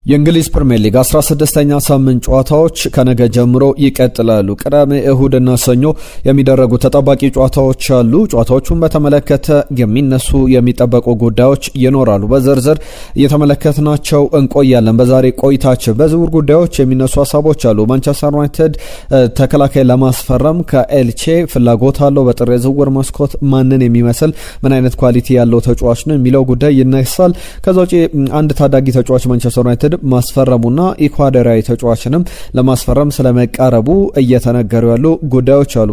የእንግሊዝ ፕሪሚየር ሊግ 16ኛ ሳምንት ጨዋታዎች ከነገ ጀምሮ ይቀጥላሉ። ቅዳሜ፣ እሁድና ሰኞ የሚደረጉ ተጠባቂ ጨዋታዎች አሉ። ጨዋታዎቹን በተመለከተ የሚነሱ የሚጠበቁ ጉዳዮች ይኖራሉ። በዝርዝር እየተመለከትናቸው እንቆያለን። በዛሬ ቆይታችን በዝውውር ጉዳዮች የሚነሱ ሀሳቦች አሉ። ማንቸስተር ዩናይትድ ተከላካይ ለማስፈረም ከኤልቼ ፍላጎት አለው። በጥር የዝውውር መስኮት ማንን የሚመስል ምን አይነት ኳሊቲ ያለው ተጫዋች ነው የሚለው ጉዳይ ይነሳል። ከዛ ውጪ አንድ ታዳጊ ተጫዋች ማንቸስተር ዩናይትድ ማስፈረሙና ኢኳዶራዊ ተጫዋችንም ለማስፈረም ስለመቃረቡ እየተነገሩ ያሉ ጉዳዮች አሉ።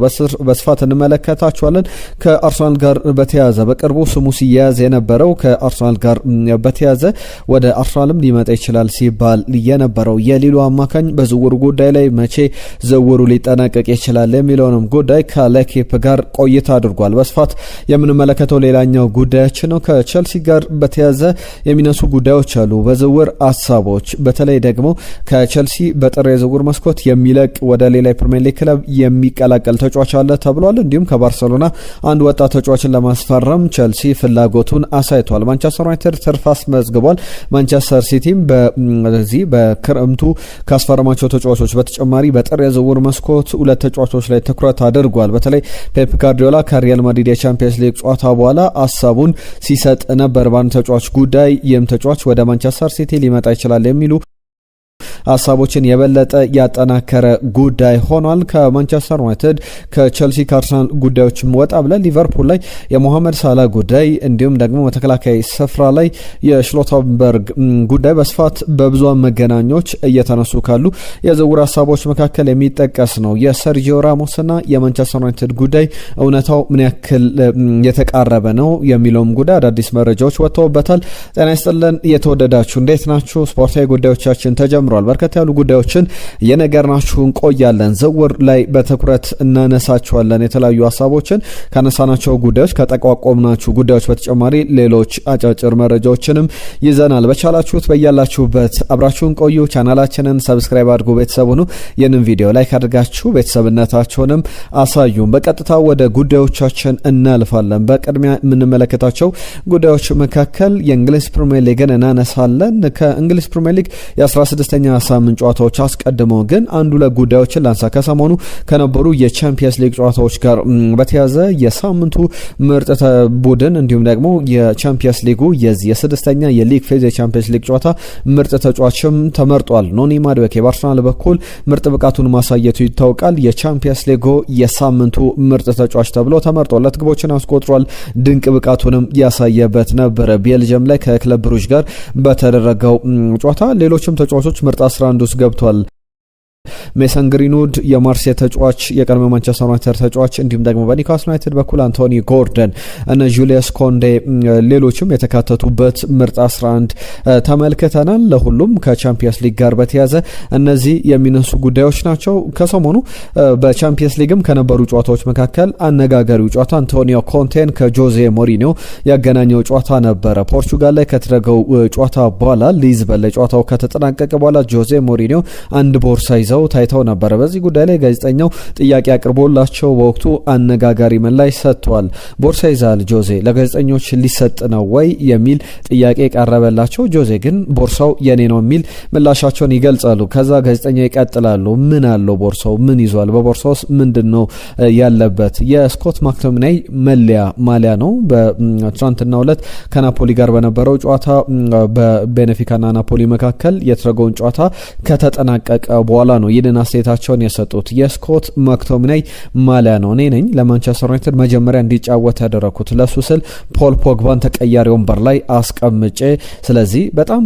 በስፋት እንመለከታቸዋለን። ከአርሰናል ጋር በተያያዘ በቅርቡ ስሙ ሲያያዝ የነበረው ከአርሰናል ጋር በተያያዘ ወደ አርሰናልም ሊመጣ ይችላል ሲባል የነበረው የሊሉ አማካኝ በዝውውሩ ጉዳይ ላይ መቼ ዝውውሩ ሊጠናቀቅ ይችላል የሚለውንም ጉዳይ ከለኬፕ ጋር ቆይታ አድርጓል። በስፋት የምንመለከተው ሌላኛው ጉዳያችን ነው። ከቸልሲ ጋር በተያያዘ የሚነሱ ጉዳዮች አሉ። በዝውውር ሀሳቦች በተለይ ደግሞ ከቸልሲ በጥር የዝውውር መስኮት የሚለቅ ወደ ሌላ ፕሪሚየር ሊግ ክለብ የሚቀላቀል ተጫዋች አለ ተብሏል። እንዲሁም ከባርሴሎና አንድ ወጣት ተጫዋችን ለማስፈረም ቸልሲ ፍላጎቱን አሳይቷል። ማንቸስተር ዩናይትድ ትርፍ አስመዝግቧል። ማንቸስተር ሲቲም በዚህ በክረምቱ ካስፈረማቸው ተጫዋቾች በተጨማሪ በጥር የዝውውር መስኮት ሁለት ተጫዋቾች ላይ ትኩረት አድርጓል። በተለይ ፔፕ ጋርዲዮላ ከሪያል ማድሪድ የቻምፒየንስ ሊግ ጨዋታ በኋላ ሀሳቡን ሲሰጥ ነበር በአንድ ተጫዋች ጉዳይ። ይህም ተጫዋች ወደ ማንቸስተር ሲቲ ሊመጣ ይችላል የሚሉ ሀሳቦችን የበለጠ ያጠናከረ ጉዳይ ሆኗል። ከማንቸስተር ዩናይትድ ከቸልሲ ከአርሰናል ጉዳዮችም ወጣ ብለን ሊቨርፑል ላይ የሞሐመድ ሳላ ጉዳይ እንዲሁም ደግሞ በተከላካይ ስፍራ ላይ የሽሎተንበርግ ጉዳይ በስፋት በብዙሃን መገናኞች እየተነሱ ካሉ የዝውውር ሀሳቦች መካከል የሚጠቀስ ነው። የሰርጂዮ ራሞስና የማንቸስተር ዩናይትድ ጉዳይ እውነታው ምን ያክል የተቃረበ ነው የሚለውም ጉዳይ አዳዲስ መረጃዎች ወጥተውበታል። ጤና ይስጥልን የተወደዳችሁ እንዴት ናችሁ? ስፖርታዊ ጉዳዮቻችን ተጀምሯል። በርከት ያሉ ጉዳዮችን የነገርናችሁ እንቆያለን። ዝውውር ላይ በትኩረት እናነሳቸዋለን። የተለያዩ ሀሳቦችን ካነሳናቸው ጉዳዮች ከጠቋቆምናችሁ ጉዳዮች በተጨማሪ ሌሎች አጫጭር መረጃዎችንም ይዘናል። በቻላችሁት በያላችሁበት አብራችሁን ቆዩ። ቻናላችንን ሰብስክራይብ አድርጉ፣ ቤተሰብ ሁኑ። ይህንን ቪዲዮ ላይክ አድርጋችሁ ቤተሰብነታችሁንም አሳዩን። በቀጥታ ወደ ጉዳዮቻችን እናልፋለን። በቅድሚያ የምንመለከታቸው ጉዳዮች መካከል የእንግሊዝ ፕሪሚየር ሊግን እናነሳለን። ከእንግሊዝ ፕሪሚየር ሊግ የ16ኛ ሳምንት ጨዋታዎች አስቀድመው ግን አንድ ሁለት ጉዳዮችን ላንሳ። ከሰሞኑ ከነበሩ የቻምፒየንስ ሊግ ጨዋታዎች ጋር በተያያዘ የሳምንቱ ምርጥ ቡድን እንዲሁም ደግሞ የቻምፒየንስ ሊጉ የዚህ የስድስተኛ የሊግ ፌዝ የቻምፒየንስ ሊግ ጨዋታ ምርጥ ተጫዋችም ተመርጧል። ኖኒ ማድዌኬ በአርሰናል በኩል ምርጥ ብቃቱን ማሳየቱ ይታወቃል። የቻምፒየንስ ሊጉ የሳምንቱ ምርጥ ተጫዋች ተብሎ ተመርጧል። ሁለት ግቦችን አስቆጥሯል። ድንቅ ብቃቱንም ያሳየበት ነበረ ቤልጅየም ላይ ከክለብ ብሩጅ ጋር በተደረገው ጨዋታ። ሌሎችም ተጫዋቾች ምርጥ 11 ውስጥ ገብቷል። ሜሰን ግሪንውድ የማርሴይ ተጫዋች የቀድሞ ማንቸስተር ዩናይትድ ተጫዋች እንዲሁም ደግሞ በኒውካስል ዩናይትድ በኩል አንቶኒ ጎርደን እና ጁሊየስ ኮንዴ ሌሎችም የተካተቱበት ምርጥ 11 ተመልክተናል። ለሁሉም ከቻምፒየንስ ሊግ ጋር በተያያዘ እነዚህ የሚነሱ ጉዳዮች ናቸው። ከሰሞኑ በቻምፒየንስ ሊግም ከነበሩ ጨዋታዎች መካከል አነጋጋሪው ጨዋታ አንቶኒዮ ኮንቴን ከጆዜ ሞሪኒዮ ያገናኘው ጨዋታ ነበረ። ፖርቹጋል ላይ ከተደረገው ጨዋታ በኋላ ሊዝበን ላይ ጨዋታው ከተጠናቀቀ በኋላ ጆዜ ሞሪኒዮ አንድ ቦርሳ ይዘው ታይተው ነበር። በዚህ ጉዳይ ላይ ጋዜጠኛው ጥያቄ አቅርቦላቸው በወቅቱ አነጋጋሪ ምላሽ ሰጥቷል። ቦርሳ ይዛል ጆዜ ለጋዜጠኞች ሊሰጥ ነው ወይ የሚል ጥያቄ ቀረበላቸው። ጆዜ ግን ቦርሳው የኔ ነው የሚል ምላሻቸውን ይገልጻሉ። ከዛ ጋዜጠኛው ይቀጥላሉ። ምን አለው ቦርሳው? ምን ይዟል? በቦርሳውስ ምንድነው ያለበት? የስኮት ማክቶሚናይ ማሊያ ነው። በትናንትናው ዕለት ከናፖሊ ጋር በነበረው ጨዋታ በቤኔፊካና ናፖሊ መካከል የተደረገውን ጨዋታ ከተጠናቀቀ በኋላ ነው ይህንን አስተያየታቸውን የሰጡት። የስኮት ማክቶሚናይ ማሊያ ነው። እኔ ነኝ ለማንቸስተር ዩናይትድ መጀመሪያ እንዲጫወት ያደረኩት። ለሱ ስል ፖል ፖግባን ተቀያሪ ወንበር ላይ አስቀምጬ፣ ስለዚህ በጣም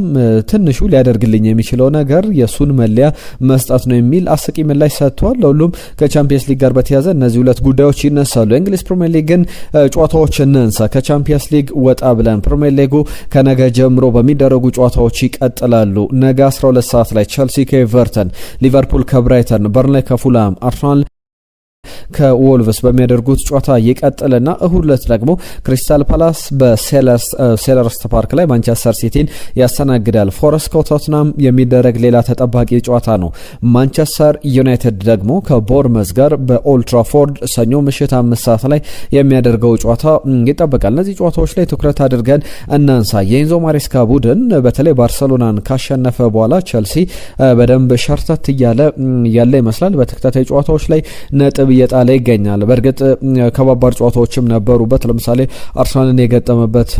ትንሹ ሊያደርግልኝ የሚችለው ነገር የሱን መለያ መስጠት ነው የሚል አስቂ ምላሽ ሰጥቷል። ለሁሉም ከቻምፒየንስ ሊግ ጋር በተያያዘ እነዚህ ሁለት ጉዳዮች ይነሳሉ። የእንግሊዝ ፕሪሚየር ሊግን ጨዋታዎች እናንሳ። ከቻምፒየንስ ሊግ ወጣ ብለን ፕሪሚየር ሊጉ ከነገ ጀምሮ በሚደረጉ ጨዋታዎች ይቀጥላሉ። ነገ 12 ሰዓት ላይ ቸልሲ ከኤቨርተን፣ ሊቨርፑል ከብራይተን፣ በርንሌይ ከፉላም፣ አርሰናል ከወልቭስ በሚያደርጉት ጨዋታ ይቀጥልና እሁድ ዕለት ደግሞ ክሪስታል ፓላስ በሴለርስት ፓርክ ላይ ማንቸስተር ሲቲን ያስተናግዳል። ፎረስት ከቶትናም የሚደረግ ሌላ ተጠባቂ ጨዋታ ነው። ማንቸስተር ዩናይትድ ደግሞ ከቦርመዝ ጋር በኦልድ ትራፎርድ ሰኞ ምሽት 5 ሰዓት ላይ የሚያደርገው ጨዋታ ይጠበቃል። እነዚህ ጨዋታዎች ላይ ትኩረት አድርገን እናንሳ። የኤንዞ ማሬስካ ቡድን በተለይ ባርሰሎናን ካሸነፈ በኋላ ቸልሲ በደንብ ሸርተት እያለ ያለ ይመስላል። በተከታታይ ጨዋታዎች ላይ ነጥብ እየጣለ ይገኛል። በእርግጥ ከባባድ ጨዋታዎችም ነበሩበት። ለምሳሌ አርሰናልን የገጠመበት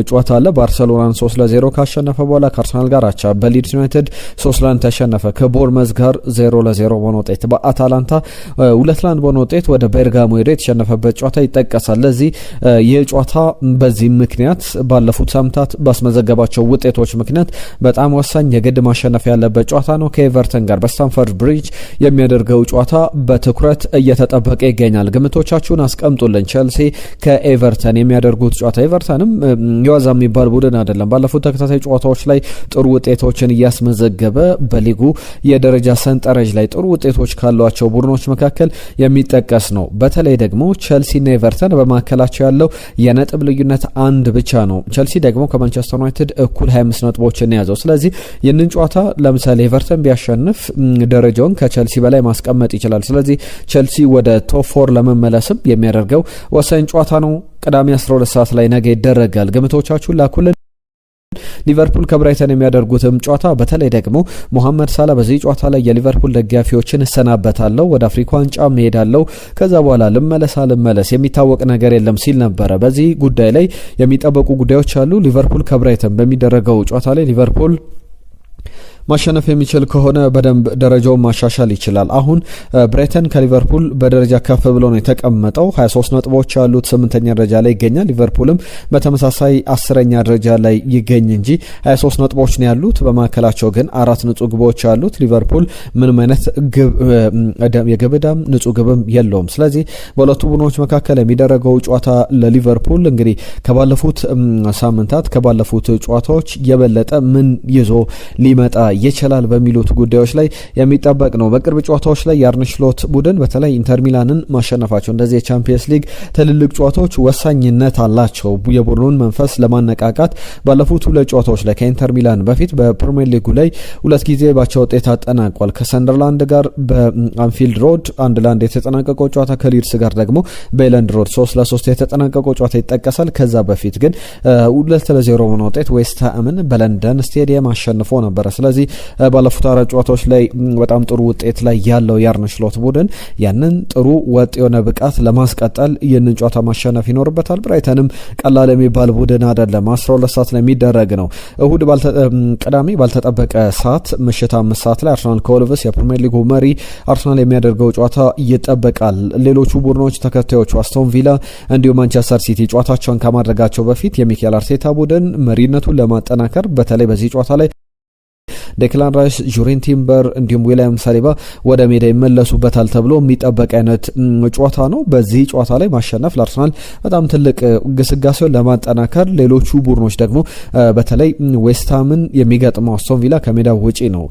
ጨዋታ አለ። ባርሰሎናን 3-0 ካሸነፈ በኋላ ከአርሰናል ጋር አቻ፣ በሊድስ ዩናይትድ 3-1 ተሸነፈ፣ ከቦርመዝ ጋር 0-0 በሆነ ውጤት፣ በአታላንታ 2-1 በሆነ ውጤት ወደ ቤርጋሞ ሄዶ የተሸነፈበት ጨዋታ ይጠቀሳል። ለዚህ ይህ ጨዋታ በዚህ ምክንያት ባለፉት ሳምንታት ባስመዘገባቸው ውጤቶች ምክንያት በጣም ወሳኝ የግድ ማሸነፍ ያለበት ጨዋታ ነው። ከኤቨርተን ጋር በስታንፈርድ ብሪጅ የሚያደርገው ጨዋታ በትኩረት እየተጠበቀ ይገኛል። ግምቶቻችሁን አስቀምጡልን። ቸልሲ ከኤቨርተን የሚያደርጉት ጨዋታ፣ ኤቨርተንም የዋዛ የሚባል ቡድን አይደለም። ባለፉት ተከታታይ ጨዋታዎች ላይ ጥሩ ውጤቶችን እያስመዘገበ በሊጉ የደረጃ ሰንጠረዥ ላይ ጥሩ ውጤቶች ካሏቸው ቡድኖች መካከል የሚጠቀስ ነው። በተለይ ደግሞ ቸልሲና ኤቨርተን በመካከላቸው ያለው የነጥብ ልዩነት 1 ብቻ ነው። ቸልሲ ደግሞ ከማንቸስተር ዩናይትድ እኩል 25 ነጥቦችን የያዘው። ስለዚህ ይህንን ጨዋታ ለምሳሌ ኤቨርተን ቢያሸንፍ ደረጃውን ከቸልሲ በላይ ማስቀመጥ ይችላል። ስለዚህ ቸልሲ ወደ ቶፕ 4 ለመመለስም የሚያደርገው ወሳኝ ጨዋታ ነው። ቅዳሜ 12 ሰዓት ላይ ነገ ይደረጋል። ግምቶቻችሁን ላኩልን። ሊቨርፑል ከብራይተን የሚያደርጉትም ጨዋታ፣ በተለይ ደግሞ ሞሐመድ ሳላ በዚህ ጨዋታ ላይ የሊቨርፑል ደጋፊዎችን እሰናበታለሁ፣ ወደ አፍሪካ ዋንጫ መሄዳለሁ፣ ከዛ በኋላ ልመለስ የሚታወቅ ነገር የለም ሲል ነበረ። በዚህ ጉዳይ ላይ የሚጠበቁ ጉዳዮች አሉ። ሊቨርፑል ከብራይተን በሚደረገው ጨዋታ ላይ ሊቨርፑል ማሸነፍ የሚችል ከሆነ በደንብ ደረጃውን ማሻሻል ይችላል። አሁን ብራይተን ከሊቨርፑል በደረጃ ከፍ ብሎ ነው የተቀመጠው። 23 ነጥቦች ያሉት 8ኛ ደረጃ ላይ ይገኛል። ሊቨርፑልም በተመሳሳይ 10ኛ ደረጃ ላይ ይገኝ እንጂ 23 ነጥቦች ነው ያሉት። በማዕከላቸው ግን 4 ንጹህ ግቦች ያሉት። ሊቨርፑል ምንም አይነት የግብ ዕዳም ንጹህ ግብም የለውም። ስለዚህ በሁለቱ ቡድኖች መካከል የሚደረገው ጨዋታ ለሊቨርፑል እንግዲህ ከባለፉት ሳምንታት ከባለፉት ጨዋታዎች የበለጠ ምን ይዞ ሊመጣ ይችላል በሚሉት ጉዳዮች ላይ የሚጠበቅ ነው። በቅርብ ጨዋታዎች ላይ የአርነ ስሎት ቡድን በተለይ ኢንተር ሚላንን ማሸነፋቸው እንደዚህ የቻምፒየንስ ሊግ ትልልቅ ጨዋታዎች ወሳኝነት አላቸው። የቡድኑን መንፈስ ለማነቃቃት ባለፉት 2 ጨዋታዎች ላይ ከኢንተር ሚላን በፊት በፕሪሚየር ሊጉ ላይ 2 ጊዜ ባቻ ውጤት አጠናቋል። ከሰንደርላንድ ጋር በአንፊልድ ሮድ 1-1 የተጠናቀቀው ጨዋታ፣ ከሊድስ ጋር ደግሞ በኤለንድ ሮድ 3-3 የተጠናቀቀው ጨዋታ ይጠቀሳል። ከዛ በፊት ግን 2-0 በሆነ ውጤት ዌስትሃምን በለንደን ስቴዲየም አሸንፎ ነበረ። ስለዚህ ባለፉት 4 ጨዋታዎች ላይ በጣም ጥሩ ውጤት ላይ ያለው የአርነ ስሎት ቡድን ያንን ጥሩ ወጥ የሆነ ብቃት ለማስቀጠል ይህንን ጨዋታ ማሸነፍ ይኖርበታል። ብራይተንም ቀላል የሚባል ቡድን አይደለም። 12 ሰዓት ላይ የሚደረግ ነው። እሁድ ቅዳሜ ባልተጠበቀ ሰዓት ምሽት 5 ሰዓት ላይ አርሰናል ከወልቭስ የፕሪሚየር ሊጉ መሪ አርሰናል የሚያደርገው ጨዋታ ይጠበቃል። ሌሎቹ ቡድኖች ተከታዮቹ አስቶን ቪላ እንዲሁም ማንቸስተር ሲቲ ጨዋታቸውን ከማድረጋቸው በፊት የሚኬል አርቴታ ቡድን መሪነቱን ለማጠናከር በተለይ በዚህ ጨዋታ ላይ ዴክላን ራይስ፣ ጁሪን ቲምበር እንዲሁም ዊሊያም ሳሊባ ወደ ሜዳ ይመለሱበታል ተብሎ የሚጠበቅ አይነት ጨዋታ ነው። በዚህ ጨዋታ ላይ ማሸነፍ ለአርሰናል በጣም ትልቅ ግስጋሴውን ለማጠናከር፣ ሌሎቹ ቡድኖች ደግሞ በተለይ ዌስትሃምን የሚገጥመው አስቶን ቪላ ከሜዳው ውጪ ነው።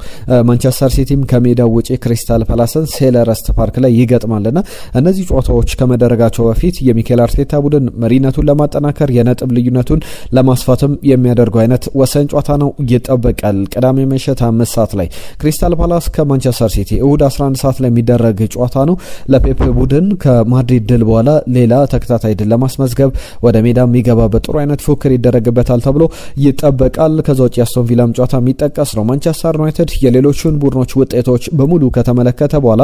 ማንቸስተር ሲቲም ከሜዳው ውጪ ክሪስታል ፓላስን ሴለረስት ፓርክ ላይ ይገጥማልና እነዚህ ጨዋታዎች ከመደረጋቸው በፊት የሚኬል አርቴታ ቡድን መሪነቱን ለማጠናከር የነጥብ ልዩነቱን ለማስፋትም የሚያደርገው አይነት ወሳኝ ጨዋታ ነው ይጠበቃል። ቅዳሜ ምሽት 5 ሰዓት ላይ ክሪስታል ፓላስ ከማንቸስተር ሲቲ፣ እሁድ 11 ሰዓት ላይ የሚደረግ ጨዋታ ነው። ለፔፕ ቡድን ከማድሪድ ድል በኋላ ሌላ ተከታታይ ድል ለማስመዝገብ ወደ ሜዳ የሚገባበት ጥሩ አይነት ፉክክር ይደረግበታል ተብሎ ይጠበቃል። ከዛ ውጭ አስቶን ቪላም ጨዋታ የሚጠቀስ ነው። ማንቸስተር ዩናይትድ የሌሎቹን ቡድኖች ውጤቶች በሙሉ ከተመለከተ በኋላ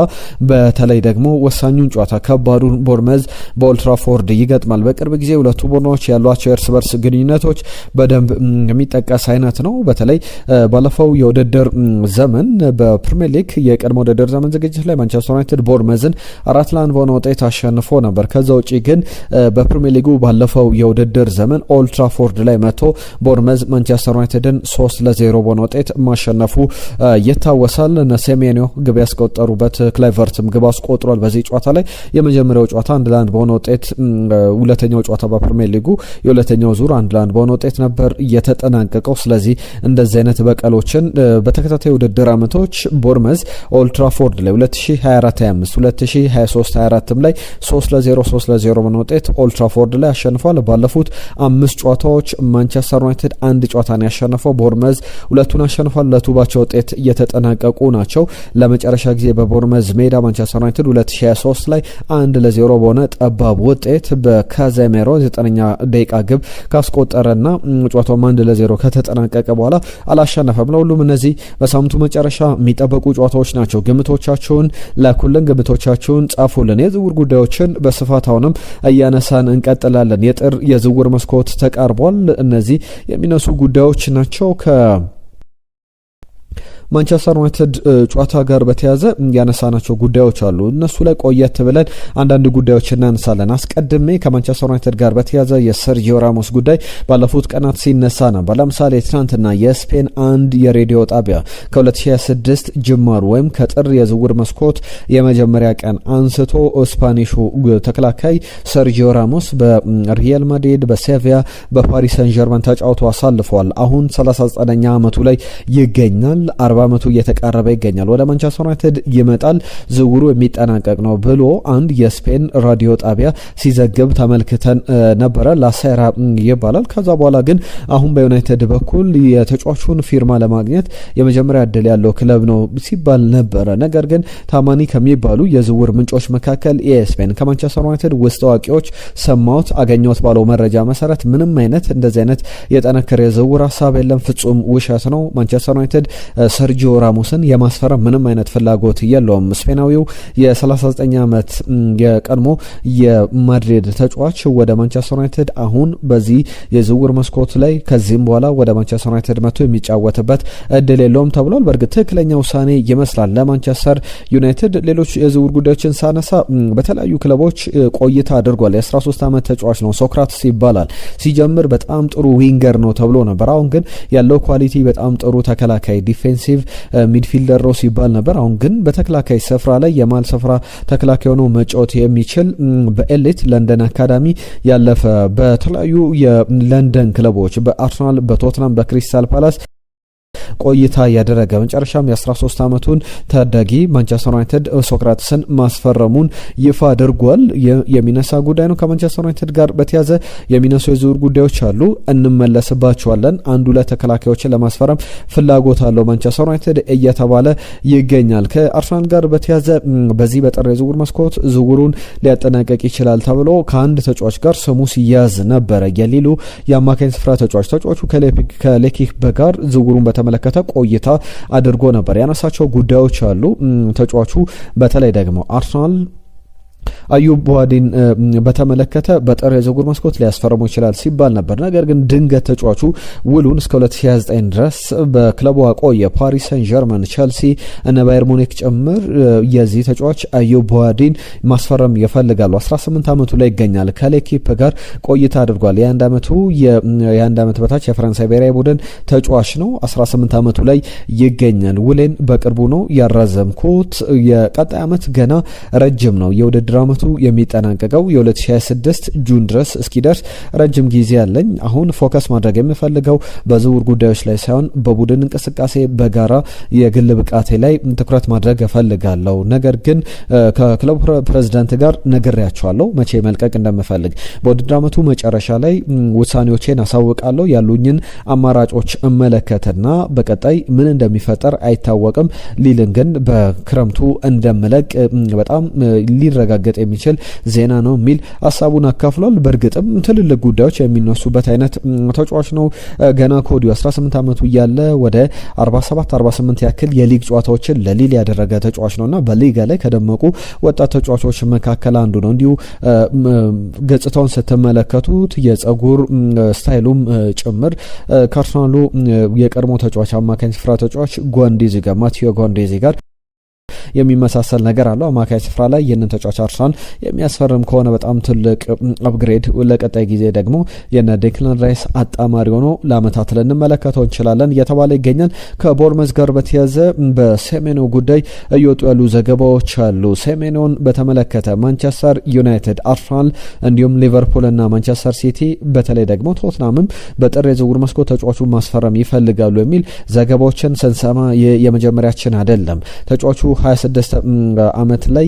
በተለይ ደግሞ ወሳኙን ጨዋታ ከባዱን ቦርመዝ በኦልድ ትራፎርድ ይገጥማል። በቅርብ ጊዜ ሁለቱ ቡድኖች ያሏቸው የእርስ በርስ ግንኙነቶች በደንብ የሚጠቀስ አይነት ነው። በተለይ ባለፈው የውድድር ዘመን በፕሪሚየር ሊግ የቀድሞ ውድድር ዘመን ዝግጅት ላይ ማንቸስተር ዩናይትድ ቦርመዝን 4-1 በሆነ ውጤት አሸንፎ ነበር። ከዛ ውጪ ግን በፕሪሚየር ሊጉ ባለፈው የውድድር ዘመን ኦልድ ትራፎርድ ላይ መጥቶ ቦርመዝ ማንቸስተር ዩናይትድን 3-0 በሆነ ውጤት ማሸነፉ ይታወሳል። ሴሜንዮ ግብ ያስቆጠሩበት ክላይቨርትም ግብ አስቆጥሯል። በዚህ ጨዋታ ላይ የመጀመሪያው ጨዋታ 1-1 በሆነ ውጤት፣ ሁለተኛው ጨዋታ በፕሪሚየር ሊጉ የሁለተኛው ዙር 1-1 በሆነ ውጤት ነበር የተጠናቀቀው። ስለዚህ እንደዚህ አይነት በቀሎችን በተከታታይ ውድድር ዓመቶች ቦርመዝ ኦልትራፎርድ ላይ 2024-25 2023-24 ላይ 3-0 3-0 በሆነ ውጤት ኦልትራፎርድ ላይ አሸንፏል። ባለፉት 5 ጨዋታዎች ማንቸስተር ዩናይትድ አንድ ጨዋታን ያሸነፈው፣ ቦርመዝ ሁለቱን አሸንፏል። ለቱባቸው ውጤት እየተጠናቀቁ ናቸው። ለመጨረሻ ጊዜ በቦርመዝ ሜዳ ማንቸስተር ዩናይትድ 2023 ላይ 1-0 በሆነ ጠባብ ውጤት በካዜሜሮ 9ኛ ደቂቃ ግብ ካስቆጠረና ጨዋታው 1-0 ከተጠናቀቀ በኋላ አላሸነፈም። ለሁሉም እነዚህ በሳምንቱ መጨረሻ የሚጠበቁ ጨዋታዎች ናቸው። ግምቶቻችሁን ላኩልን፣ ግምቶቻችሁን ጻፉልን። የዝውውር ጉዳዮችን በስፋት አሁንም እያነሳን እንቀጥላለን። የጥር የዝውውር መስኮት ተቃርቧል። እነዚህ የሚነሱ ጉዳዮች ናቸው። ማንቸስተር ዩናይትድ ጨዋታ ጋር በተያዘ ያነሳናቸው ጉዳዮች አሉ። እነሱ ላይ ቆየት ብለን አንዳንድ ጉዳዮች እናነሳለን። አስቀድሜ ከማንቸስተር ዩናይትድ ጋር በተያዘ የሰርጂዮ ራሞስ ጉዳይ ባለፉት ቀናት ሲነሳ ነበር። ለምሳሌ ትናንትና የስፔን አንድ የሬዲዮ ጣቢያ ከ2026 ጅማሩ ወይም ከጥር የዝውውር መስኮት የመጀመሪያ ቀን አንስቶ ስፓኒሹ ተከላካይ ሰርጂዮ ራሞስ በሪያል ማድሪድ፣ በሴቪያ፣ በፓሪስ ሰን ጀርመን ተጫውቶ አሳልፏል። አሁን 39ኛ ዓመቱ ላይ ይገኛል። 40 ዓመቱ እየተቃረበ ይገኛል። ወደ ማንቸስተር ዩናይትድ ይመጣል፣ ዝውውሩ የሚጠናቀቅ ነው ብሎ አንድ የስፔን ራዲዮ ጣቢያ ሲዘግብ ተመልክተን ነበረ። ላሴራ ይባላል። ከዛ በኋላ ግን አሁን በዩናይትድ በኩል የተጫዋቹን ፊርማ ለማግኘት የመጀመሪያ እድል ያለው ክለብ ነው ሲባል ነበረ። ነገር ግን ታማኒ ከሚባሉ የዝውውር ምንጮች መካከል የስፔን ከማንቸስተር ዩናይትድ ውስጥ አዋቂዎች ሰማሁት አገኘሁት ባለው መረጃ መሰረት ምንም አይነት እንደዚህ አይነት የጠነከረ የዝውውር ሀሳብ የለም፣ ፍጹም ውሸት ነው። ማንቸስተር ዩናይትድ ሰርጂዮ ራሞስን የማስፈረም ምንም አይነት ፍላጎት የለውም። ስፔናዊው የ39 ዓመት የቀድሞ የማድሪድ ተጫዋች ወደ ማንቸስተር ዩናይትድ አሁን በዚህ የዝውውር መስኮት ላይ ከዚህም በኋላ ወደ ማንቸስተር ዩናይትድ መጥቶ የሚጫወትበት እድል የለውም ተብሏል። በእርግጥ ትክክለኛ ውሳኔ ይመስላል ለማንቸስተር ዩናይትድ። ሌሎች የዝውውር ጉዳዮችን ሳነሳ በተለያዩ ክለቦች ቆይታ አድርጓል። የ13 ዓመት ተጫዋች ነው። ሶክራትስ ይባላል። ሲጀምር በጣም ጥሩ ዊንገር ነው ተብሎ ነበር። አሁን ግን ያለው ኳሊቲ በጣም ጥሩ ተከላካይ ዲፌንሲቭ ሚድፊልደር ነው ሲባል ነበር። አሁን ግን በተከላካይ ስፍራ ላይ የማል ስፍራ ተከላካይ ሆኖ መጫወት የሚችል በኤሊት ለንደን አካዳሚ ያለፈ በተለያዩ የለንደን ክለቦች በአርሰናል፣ በቶትናም፣ በክሪስታል ፓላስ ቆይታ ያደረገ መጨረሻም የ13 ዓመቱን ታዳጊ ማንቸስተር ዩናይትድ ሶክራትስን ማስፈረሙን ይፋ አድርጓል። የሚነሳ ጉዳይ ነው። ከማንቸስተር ዩናይትድ ጋር በተያዘ የሚነሱ የዝውውር ጉዳዮች አሉ፣ እንመለስባቸዋለን። አንዱ ለተከላካዮችን ለማስፈረም ፍላጎት አለው ማንቸስተር ዩናይትድ እየተባለ ይገኛል። ከአርሰናል ጋር በተያዘ በዚህ በጥር የዝውውር መስኮት ዝውውሩን ሊያጠናቀቅ ይችላል ተብሎ ከአንድ ተጫዋች ጋር ስሙ ሲያዝ ነበረ። የሊሉ የአማካኝ ስፍራ ተጫዋቹ ከሌኪክ በጋር ዝውውሩን በተመለከተ ቆይታ አድርጎ ነበር። ያነሳቸው ጉዳዮች አሉ። ተጫዋቹ በተለይ ደግሞ አርሰናል አዩብ ቡዋዲን በተመለከተ በጥር የዝውውር መስኮት ሊያስፈርሙ ይችላል ሲባል ነበር። ነገር ግን ድንገት ተጫዋቹ ውሉን እስከ 2029 ድረስ በክለቡ አቆየ። ፓሪስ ሰን ጀርመን፣ ቸልሲ እና ባየር ሙኒክ ጭምር የዚህ ተጫዋች አዩብ ቡዋዲን ማስፈረም ይፈልጋሉ። 18 ዓመቱ ላይ ይገኛል። ከሌኪፕ ጋር ቆይታ አድርጓል። የአንድ ዓመት በታች የፈረንሳይ ብሔራዊ ቡድን ተጫዋች ነው። 18 ዓመቱ ላይ ይገኛል። ውሌን በቅርቡ ነው ያራዘምኩት። የቀጣይ ዓመት ገና ረጅም ነው። የውድድር ዓመቱ የሚጠናቀቀው የ2026 ጁን ድረስ እስኪደርስ ረጅም ጊዜ ያለኝ። አሁን ፎከስ ማድረግ የምፈልገው በዝውውር ጉዳዮች ላይ ሳይሆን በቡድን እንቅስቃሴ በጋራ የግል ብቃቴ ላይ ትኩረት ማድረግ እፈልጋለሁ። ነገር ግን ከክለቡ ፕሬዝዳንት ጋር ነግሬያቸዋለሁ መቼ መልቀቅ እንደምፈልግ። በውድድር ዓመቱ መጨረሻ ላይ ውሳኔዎቼን አሳውቃለሁ። ያሉኝን አማራጮች እመለከትና በቀጣይ ምን እንደሚፈጠር አይታወቅም። ሊልን ግን በክረምቱ እንደምለቅ በጣም ሊረጋገጥ የሚችል ዜና ነው የሚል ሀሳቡን አካፍሏል። በእርግጥም ትልልቅ ጉዳዮች የሚነሱበት አይነት ተጫዋች ነው። ገና ከወዲሁ 18 ዓመቱ እያለ ወደ 47-48 ያክል የሊግ ጨዋታዎችን ለሊል ያደረገ ተጫዋች ነውና በሊጋ ላይ ከደመቁ ወጣት ተጫዋቾች መካከል አንዱ ነው። እንዲሁ ገጽታውን ስትመለከቱት የጸጉር ስታይሉም ጭምር ከአርሰናሉ የቀድሞ ተጫዋች አማካኝ ስፍራ ተጫዋች ጓንዴዚ ጋር ማቲዮ ጓንዴዚ ጋር የሚመሳሰል ነገር አለው። አማካይ ስፍራ ላይ ይህንን ተጫዋች አርሰናል የሚያስፈርም ከሆነ በጣም ትልቅ አፕግሬድ ለቀጣይ ጊዜ ደግሞ የነ ዴክላን ራይስ አጣማሪ ሆኖ ለአመታት ልንመለከተው እንችላለን እየተባለ ይገኛል። ከቦርመዝ ጋር በተያዘ በሴሜኖ ጉዳይ እየወጡ ያሉ ዘገባዎች አሉ። ሴሜኖን በተመለከተ ማንቸስተር ዩናይትድ፣ አርሰናል እንዲሁም ሊቨርፑል እና ማንቸስተር ሲቲ በተለይ ደግሞ ቶትናምም በጥር የዝውውር መስኮት ተጫዋቹን ማስፈረም ይፈልጋሉ የሚል ዘገባዎችን ስንሰማ የመጀመሪያችን አይደለም። ተጫዋቹ 26 አመት ላይ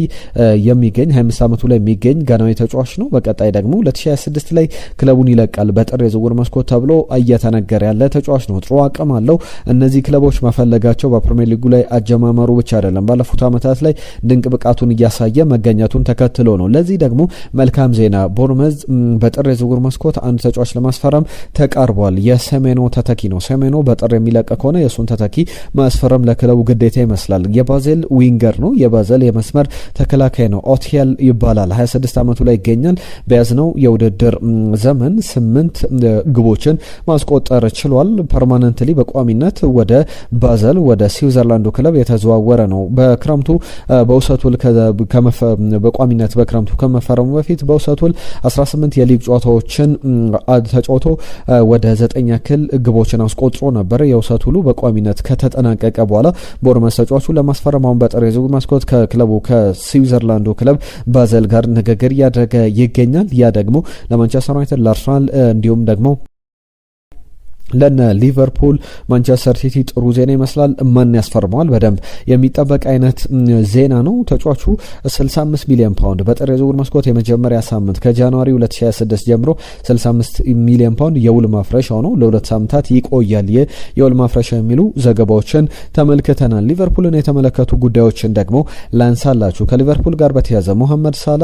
የሚገኝ 25 አመቱ ላይ የሚገኝ ጋናዊ ተጫዋች ነው። በቀጣይ ደግሞ 2026 ላይ ክለቡን ይለቃል በጥር የዝውውር መስኮት ተብሎ እየተነገረ ያለ ተጫዋች ነው። ጥሩ አቅም አለው። እነዚህ ክለቦች መፈለጋቸው በፕሪሚየር ሊጉ ላይ አጀማመሩ ብቻ አይደለም፣ ባለፉት አመታት ላይ ድንቅ ብቃቱን እያሳየ መገኘቱን ተከትሎ ነው። ለዚህ ደግሞ መልካም ዜና ቦርመዝ በጥር የዝውውር መስኮት አንድ ተጫዋች ለማስፈረም ተቃርቧል። የሴሜኖ ተተኪ ነው። ሴሜኖ በጥር የሚለቅ ከሆነ የእሱን ተተኪ ማስፈረም ለክለቡ ግዴታ ይመስላል። የባዜል ዊንገር ነው። የባዜል የመስመር ተከላካይ ነው። ኦቲያል ይባላል። 26 አመቱ ላይ ይገኛል። በያዝነው የውድድር ዘመን 8 ግቦችን ማስቆጠር ችሏል። ፐርማነንትሊ በቋሚነት ወደ ባዘል ወደ ስዊዘርላንዱ ክለብ የተዘዋወረ ነው። በክረምቱ በውሰት ውል በቋሚነት በክረምቱ ከመፈረሙ በፊት በውሰት ውል 18 የሊግ ጨዋታዎችን ተጫውቶ ወደ 9 ያክል ግቦችን አስቆጥሮ ነበር። የውሰት ውሉ በቋሚነት ከተጠናቀቀ በኋላ ቦርመስ ተጫዋቹ ለማስፈረም አሁን በጥር የዝውውር መስኮት ከክለቡ ከስዊዘርላንዱ ክለብ ባዘል ጋር ንግግር እያደረገ ይገኛል። ያ ደግሞ ለማንቸስተር ዩናይትድ፣ ለአርሰናል እንዲሁም ደግሞ ለነ ሊቨርፑል፣ ማንቸስተር ሲቲ ጥሩ ዜና ይመስላል። ማን ያስፈርመዋል በደንብ የሚጠበቅ አይነት ዜና ነው። ተጫዋቹ 65 ሚሊዮን ፓውንድ በጥር የዝውውር መስኮት የመጀመሪያ ሳምንት ከጃንዋሪ 2026 ጀምሮ 65 ሚሊዮን ፓውንድ የውል ማፍረሻው ነው። ለሁለት ሳምንታት ይቆያል የውል ማፍረሻ የሚሉ ዘገባዎችን ተመልክተናል። ሊቨርፑልን የተመለከቱ ጉዳዮችን ደግሞ ላንሳላችሁ። ከሊቨርፑል ጋር በተያዘ ሞሐመድ ሳላ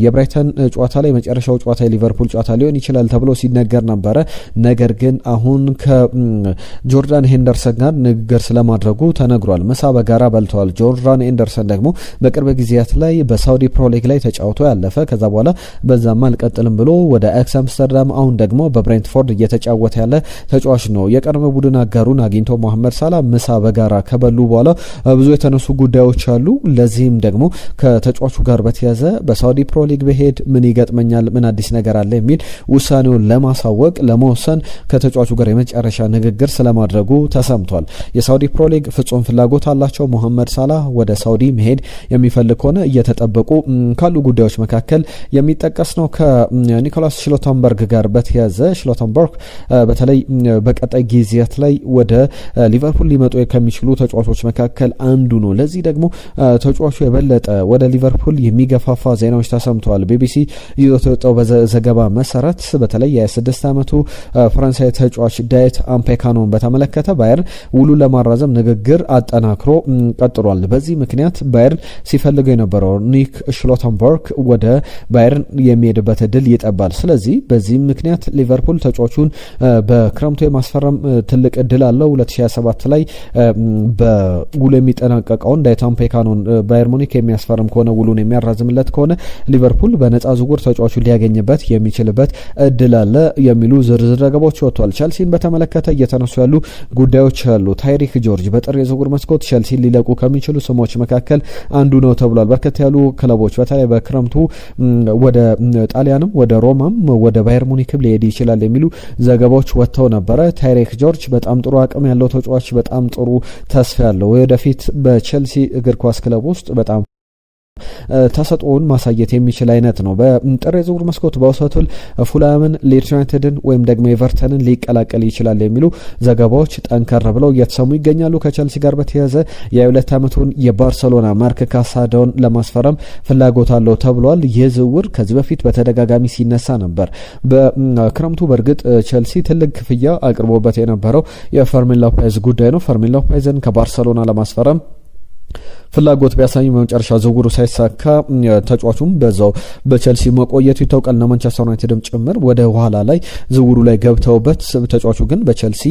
የብራይተን ጨዋታ ላይ መጨረሻው ጨዋታ የሊቨርፑል ጨዋታ ሊሆን ይችላል ተብሎ ሲነገር ነበረ። ነገር ግን አሁን ከጆርዳን ሄንደርሰን ጋር ንግግር ስለማድረጉ ተነግሯል። ምሳ በጋራ በልተዋል። ጆርዳን ሄንደርሰን ደግሞ በቅርብ ጊዜያት ላይ በሳውዲ ፕሮ ሊግ ላይ ተጫውቶ ያለፈ ከዛ በኋላ በዛም አልቀጥልም ብሎ ወደ አያክስ አምስተርዳም አሁን ደግሞ በብሬንትፎርድ እየተጫወተ ያለ ተጫዋች ነው። የቀድሞ ቡድን አጋሩን አግኝቶ መሐመድ ሳላ ምሳ በጋራ ከበሉ በኋላ ብዙ የተነሱ ጉዳዮች አሉ። ለዚህም ደግሞ ከተጫዋቹ ጋር በተያዘ በሳውዲ ፕሮ ሊግ በሄድ ምን ይገጥመኛል፣ ምን አዲስ ነገር አለ የሚል ውሳኔውን ለማሳወቅ ለመወሰን ከተጫዋቹ ጋር የመጨረሻ ንግግር ስለማድረጉ ተሰምቷል። የሳውዲ ፕሮ ሊግ ፍጹም ፍላጎት አላቸው። መሐመድ ሳላ ወደ ሳውዲ መሄድ የሚፈልግ ከሆነ እየተጠበቁ ካሉ ጉዳዮች መካከል የሚጠቀስ ነው። ከኒኮላስ ሽሎተንበርግ ጋር በተያዘ ሽሎተንበርግ በተለይ በቀጣይ ጊዜያት ላይ ወደ ሊቨርፑል ሊመጡ ከሚችሉ ተጫዋቾች መካከል አንዱ ነው። ለዚህ ደግሞ ተጫዋቹ የበለጠ ወደ ሊቨርፑል የሚገፋፋ ዜናዎች ተሰምተዋል። ቢቢሲ ይዞት የወጣው በዘገባ መሰረት በተለይ የ26 አመቱ ፈረንሳይ ተጫዋች ዳዊት አምፔካኖን በተመለከተ ባየርን ውሉን ለማራዘም ንግግር አጠናክሮ ቀጥሏል። በዚህ ምክንያት ባየርን ሲፈልገው የነበረው ኒክ ሽሎተንበርግ ወደ ባየርን የሚሄድበት እድል ይጠባል። ስለዚህ በዚህ ምክንያት ሊቨርፑል ተጫዋቹን በክረምቱ የማስፈረም ትልቅ እድል አለው። 2027 ላይ በውሉ የሚጠናቀቀውን ዳዊት አምፔካኖን ባየር ሙኒክ የሚያስፈርም ከሆነ ውሉን የሚያራዝምለት ከሆነ ሊቨርፑል በነጻ ዝውውር ተጫዋቹን ሊያገኝበት የሚችልበት እድል አለ የሚሉ ዝርዝር ዘገባዎች ወጥቷል። ቸልሲን በተመለከተ እየተነሱ ያሉ ጉዳዮች አሉ። ታይሪክ ጆርጅ በጥር የዝውውር መስኮት ቸልሲን ሊለቁ ከሚችሉ ስሞች መካከል አንዱ ነው ተብሏል። በርከት ያሉ ክለቦች በተለይ በክረምቱ ወደ ጣሊያንም ወደ ሮማም ወደ ባየር ሙኒክም ሊሄድ ይችላል የሚሉ ዘገባዎች ወጥተው ነበረ። ታይሪክ ጆርጅ በጣም ጥሩ አቅም ያለው ተጫዋች፣ በጣም ጥሩ ተስፋ ያለው ወደፊት በቸልሲ እግር ኳስ ክለብ ውስጥ በጣም ተሰጥኦውን ማሳየት የሚችል አይነት ነው። በጥር የዝውውር መስኮት በውሰት ውል ፉላምን፣ ሊድስ ዩናይትድን ወይም ደግሞ ኤቨርተንን ሊቀላቀል ይችላል የሚሉ ዘገባዎች ጠንከር ብለው እየተሰሙ ይገኛሉ። ከቸልሲ ጋር በተያያዘ የ2 አመቱን የባርሰሎና ማርክ ካሳዶን ለማስፈረም ፍላጎት አለው ተብሏል። ይህ ዝውውር ከዚህ በፊት በተደጋጋሚ ሲነሳ ነበር። በክረምቱ በእርግጥ ቸልሲ ትልቅ ክፍያ አቅርቦበት የነበረው የፈርሚን ሎፔዝ ጉዳይ ነው። ፈርሚን ሎፔዝን ከባርሰሎና ለማስፈረም ፍላጎት ቢያሳይ በመጨረሻ ዝውውሩ ሳይሳካ ተጫዋቹም በዛው በቸልሲ መቆየቱ ይታወቃል። እና ማንቸስተር ዩናይትድም ጭምር ወደ ኋላ ላይ ዝውውሩ ላይ ገብተውበት ተጫዋቹ ግን በቸልሲ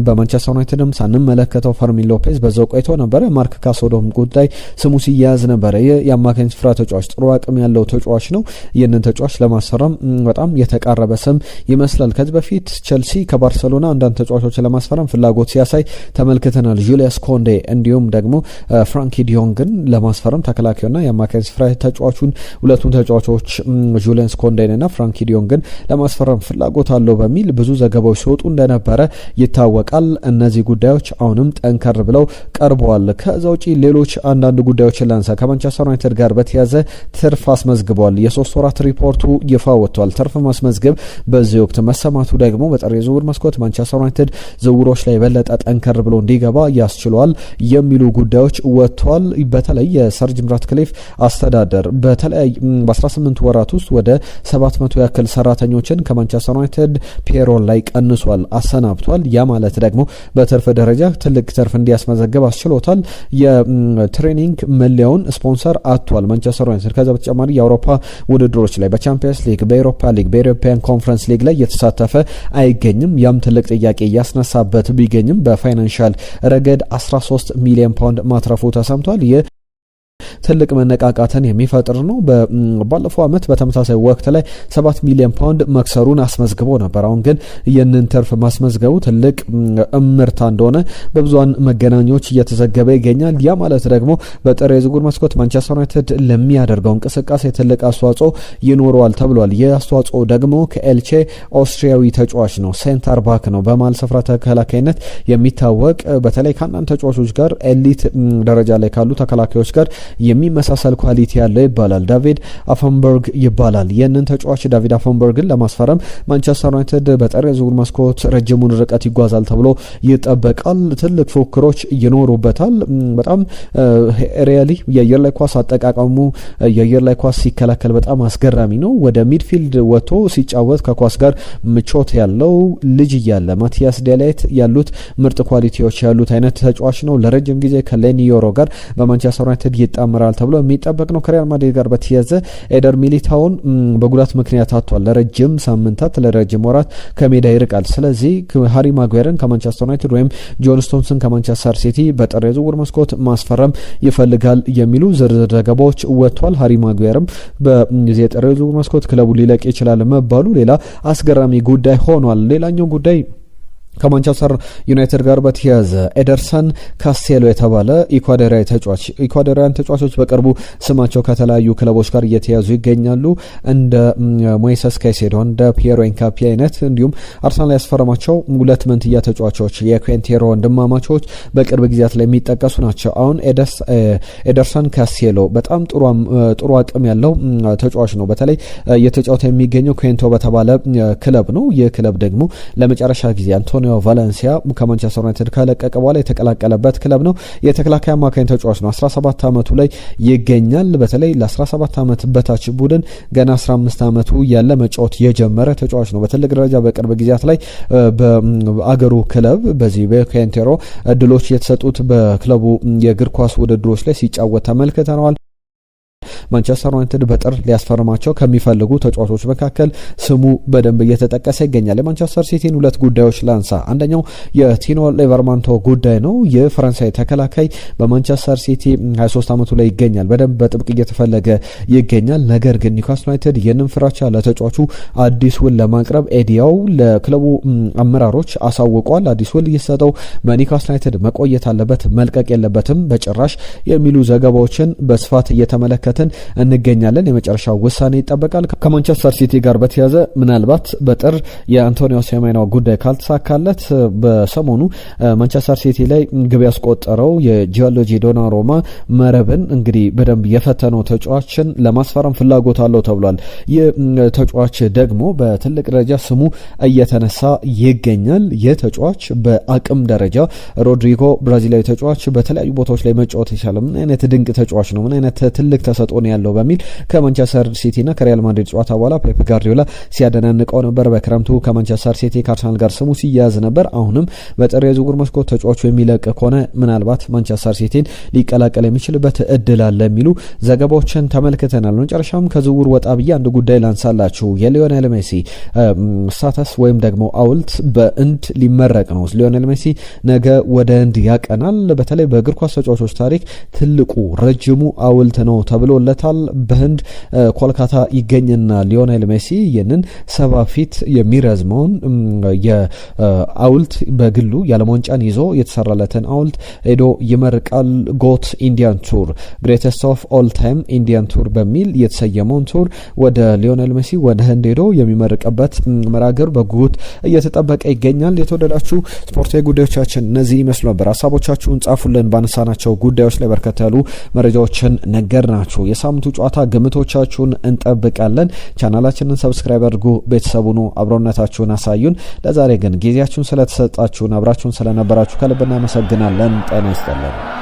በማንቸስተር ዩናይትድም ሳንመለከተው ፈርሚን ሎፔዝ በዛው ቆይቶ ነበር። ማርክ ካሳዶም ጉዳይ ስሙ ሲያያዝ ነበር። የአማካኝ ስፍራ ተጫዋች ጥሩ አቅም ያለው ተጫዋች ነው። ይህንን ተጫዋች ለማስፈረም በጣም የተቃረበ ስም ይመስላል። ከዚህ በፊት ቸልሲ ከባርሰሎና አንዳንድ ተጫዋቾችን ለማስፈረም ፍላጎት ሲያሳይ ተመልክተናል። ጁሊያስ ኮንዴ እንዲሁም ደግሞ ፍራንኪ ዲዮንግን ለማስፈረም ተከላካዩና የአማካይ ስፍራ ተጫዋቹን ሁለቱን ተጫዋቾች ጁሊየንስ ኮንዴንና ፍራንኪ ዲዮንግን ለማስፈረም ፍላጎት አለው በሚል ብዙ ዘገባዎች ሲወጡ እንደነበረ ይታወቃል። እነዚህ ጉዳዮች አሁንም ጠንከር ብለው ቀርበዋል። ከዛ ውጪ ሌሎች አንዳንድ ጉዳዮችን ላንሳ። ከማንቸስተር ዩናይትድ ጋር በተያዘ ትርፍ አስመዝግቧል። የሶስት ወራት ሪፖርቱ ይፋ ወጥቷል። ትርፍ ማስመዝገብ በዚህ ወቅት መሰማቱ ደግሞ በጥር የዝውውር መስኮት ማንቸስተር ዩናይትድ ዝውውሮች ላይ በለጠ ጠንከር ብሎ እንዲገባ ያስችሏል የሚሉ ጉዳዮች ወጥቷል። በተለይ የሰር ጂም ራትክሊፍ አስተዳደር በ18 ወራት ውስጥ ወደ 700 ያክል ሰራተኞችን ከማንቸስተር ዩናይትድ ፔሮል ላይ ቀንሷል፣ አሰናብቷል። ያ ማለት ደግሞ በትርፍ ደረጃ ትልቅ ትርፍ እንዲያስመዘግብ አስችሎታል። የትሬኒንግ መለያውን ስፖንሰር አጥቷል ማንቸስተር ዩናይትድ። ከዛ በተጨማሪ የአውሮፓ ውድድሮች ላይ በቻምፒየንስ ሊግ፣ በኤሮፓ ሊግ፣ በኢሮፒያን ኮንፈረንስ ሊግ ላይ እየተሳተፈ አይገኝም። ያም ትልቅ ጥያቄ እያስነሳበት ቢገኝም በፋይናንሻል ረገድ 13 ሚሊዮን ፓውንድ ማትረፉ ተሰምቷል። ይህ ትልቅ መነቃቃትን የሚፈጥር ነው። ባለፈው አመት በተመሳሳይ ወቅት ላይ 7 ሚሊዮን ፓውንድ መክሰሩን አስመዝግቦ ነበር። አሁን ግን ይህንን ትርፍ ማስመዝገቡ ትልቅ እምርታ እንደሆነ በብዙሃን መገናኛዎች እየተዘገበ ይገኛል። ያ ማለት ደግሞ በጥር የዝውውር መስኮት ማንቸስተር ዩናይትድ ለሚያደርገው እንቅስቃሴ ትልቅ አስተዋጽኦ ይኖረዋል ተብሏል። ይህ አስተዋጽኦ ደግሞ ከኤልቼ ኦስትሪያዊ ተጫዋች ነው፣ ሴንተር ባክ ነው፣ በመሃል ስፍራ ተከላካይነት የሚታወቅ በተለይ ከአንዳንድ ተጫዋቾች ጋር ኤሊት ደረጃ ላይ ካሉ ተከላካዮች ጋር የሚመሳሰል ኳሊቲ ያለው ይባላል። ዳቪድ አፈንበርግ ይባላል። ይህንን ተጫዋች ዳቪድ አፈንበርግን ለማስፈረም ማንቸስተር ዩናይትድ በጥር የዝውውር መስኮት ረጅሙን ርቀት ይጓዛል ተብሎ ይጠበቃል። ትልቅ ፉክክሮች ይኖሩበታል። በጣም ሪያሊ የአየር ላይ ኳስ አጠቃቀሙ የአየር ላይ ኳስ ሲከላከል በጣም አስገራሚ ነው። ወደ ሚድፊልድ ወጥቶ ሲጫወት ከኳስ ጋር ምቾት ያለው ልጅ እያለ ማቲያስ ዴላይት ያሉት ምርጥ ኳሊቲዎች ያሉት አይነት ተጫዋች ነው። ለረጅም ጊዜ ከሌኒዮሮ ጋር በማንቸስተር ዩናይትድ ይጣመራል ተብሎ የሚጠበቅ ነው። ከሪያል ማድሪድ ጋር በተያያዘ ኤደር ሚሊታውን በጉዳት ምክንያት አጥቷል። ለረጅም ሳምንታት ለረጅም ወራት ከሜዳ ይርቃል። ስለዚህ ሃሪ ማጓየርን ከማንቸስተር ዩናይትድ ወይም ጆን ስቶንስን ከማንቸስተር ሲቲ በጥር የዝውውር መስኮት ማስፈረም ይፈልጋል የሚሉ ዝርዝር ዘገባዎች ወጥቷል። ሃሪ ማጓየርም በዚህ የጥር የዝውውር መስኮት ክለቡ ሊለቅ ይችላል መባሉ ሌላ አስገራሚ ጉዳይ ሆኗል። ሌላኛው ጉዳይ ከማንቸስተር ዩናይትድ ጋር በተያያዘ ኤደርሰን ካስቴሎ የተባለ ኢኳዶሪያዊ ተጫዋች ኢኳዶሪያን ተጫዋቾች በቅርቡ ስማቸው ከተለያዩ ክለቦች ጋር እየተያዙ ይገኛሉ። እንደ ሞይሰስ ካይሴዶ፣ እንደ ፒየሮ ኢንካፒ አይነት እንዲሁም አርሰናል ያስፈረማቸው ሁለት መንትያ ተጫዋቾች የኩዌንቴሮ ወንድማማቾች በቅርብ ጊዜያት ላይ የሚጠቀሱ ናቸው። አሁን ኤደርሰን ካስቴሎ በጣም ጥሩ አቅም ያለው ተጫዋች ነው። በተለይ እየተጫወተ የሚገኘው ኩዌንቶ በተባለ ክለብ ነው። ይህ ክለብ ደግሞ ለመጨረሻ ጊዜ አንቶኒዮ ቫለንሲያ ከማንቸስተር ዩናይትድ ከለቀቀ በኋላ የተቀላቀለበት ክለብ ነው። የተከላካይ አማካኝ ተጫዋች ነው። 17 ዓመቱ ላይ ይገኛል። በተለይ ለ17 ዓመት በታች ቡድን ገና 15 ዓመቱ ያለ መጫወት የጀመረ ተጫዋች ነው። በትልቅ ደረጃ በቅርብ ጊዜያት ላይ በአገሩ ክለብ በዚህ በኬንቴሮ እድሎች የተሰጡት በክለቡ የእግር ኳስ ውድድሮች ላይ ሲጫወት ተመልክተነዋል። ማንቸስተር ዩናይትድ በጥር ሊያስፈርማቸው ከሚፈልጉ ተጫዋቾች መካከል ስሙ በደንብ እየተጠቀሰ ይገኛል። የማንቸስተር ሲቲን ሁለት ጉዳዮች ላንሳ። አንደኛው የቲኖ ሌቨርማንቶ ጉዳይ ነው። የፈረንሳይ ተከላካይ በማንቸስተር ሲቲ 23 ዓመቱ ላይ ይገኛል። በደንብ በጥብቅ እየተፈለገ ይገኛል። ነገር ግን ኒውካስል ዩናይትድ ይህንን ፍራቻ ለተጫዋቹ አዲስ ውል ለማቅረብ ኤዲያው ለክለቡ አመራሮች አሳውቋል። አዲስ ውል እየሰጠው በኒውካስል ዩናይትድ መቆየት አለበት፣ መልቀቅ የለበትም በጭራሽ የሚሉ ዘገባዎችን በስፋት እየተመለከትን እንገኛለን። የመጨረሻው ውሳኔ ይጠበቃል። ከማንቸስተር ሲቲ ጋር በተያያዘ ምናልባት በጥር የአንቶኒዮ ሴሜንዮ ጉዳይ ካልተሳካለት በሰሞኑ ማንቸስተር ሲቲ ላይ ግብ ያስቆጠረው የጂኦሎጂ ዶናሩማ መረብን እንግዲህ በደንብ የፈተነው ተጫዋችን ለማስፈረም ፍላጎት አለው ተብሏል። ይህ ተጫዋች ደግሞ በትልቅ ደረጃ ስሙ እየተነሳ ይገኛል። ይህ ተጫዋች በአቅም ደረጃ ሮድሪጎ ብራዚላዊ ተጫዋች በተለያዩ ቦታዎች ላይ መጫወት ይችላል። ምን አይነት ድንቅ ተጫዋች ነው፣ ምን አይነት ትልቅ ተሰጥኦ ነው ያለው በሚል ከማንቸስተር ሲቲና ከሪያል ማድሪድ ጨዋታ በኋላ ፔፕ ጋርዲዮላ ሲያደናንቀው ነበር። በክረምቱ ከማንቸስተር ሲቲ ከአርሰናል ጋር ስሙ ሲያያዝ ነበር። አሁንም በጥር የዝውውር መስኮት ተጫዋቹ የሚለቅ ከሆነ ምናልባት ማንቸስተር ሲቲን ሊቀላቀል የሚችልበት እድል አለ የሚሉ ዘገባዎችን ተመልክተናል። መጨረሻም ከዝውውር ወጣ ብዬ አንድ ጉዳይ ላንሳላችሁ። የሊዮኔል ሜሲ ስታተስ ወይም ደግሞ ሐውልት በህንድ ሊመረቅ ነው። ሊዮኔል ሜሲ ነገ ወደ ህንድ ያቀናል። በተለይ በእግር ኳስ ተጫዋቾች ታሪክ ትልቁ ረጅሙ ሐውልት ነው ተብሎ ተደርጎለታል። በህንድ ኮልካታ ይገኝና ሊዮኔል ሜሲ ይህንን 70 ፊት የሚረዝመውን የአውልት በግሉ የዓለም ዋንጫን ይዞ የተሰራለትን አውልት ሄዶ ይመርቃል። ጎት ኢንዲያን ቱር ግሬተስት ኦፍ ኦል ታይም ኢንዲያን ቱር በሚል የተሰየመውን ቱር ወደ ሊዮኔል ሜሲ ወደ ህንድ ሄዶ የሚመርቅበት መራገር በጉጉት እየተጠበቀ ይገኛል። የተወደዳችሁ ስፖርታዊ ጉዳዮቻችን እነዚህ ይመስሉ ነበር። ሀሳቦቻችሁን ጻፉልን። ባነሳናቸው ጉዳዮች ላይ በርከት ያሉ መረጃዎችን ነገርናችሁ። የሳምንቱ ጨዋታ ግምቶቻችሁን እንጠብቃለን። ቻናላችንን ሰብስክራይብ አድርጉ፣ ቤተሰቡኑ አብሮነታችሁን አሳዩን። ለዛሬ ግን ጊዜያችሁን ስለተሰጣችሁን አብራችሁን ስለነበራችሁ ከልብ እናመሰግናለን። ጤና ይስጥልን።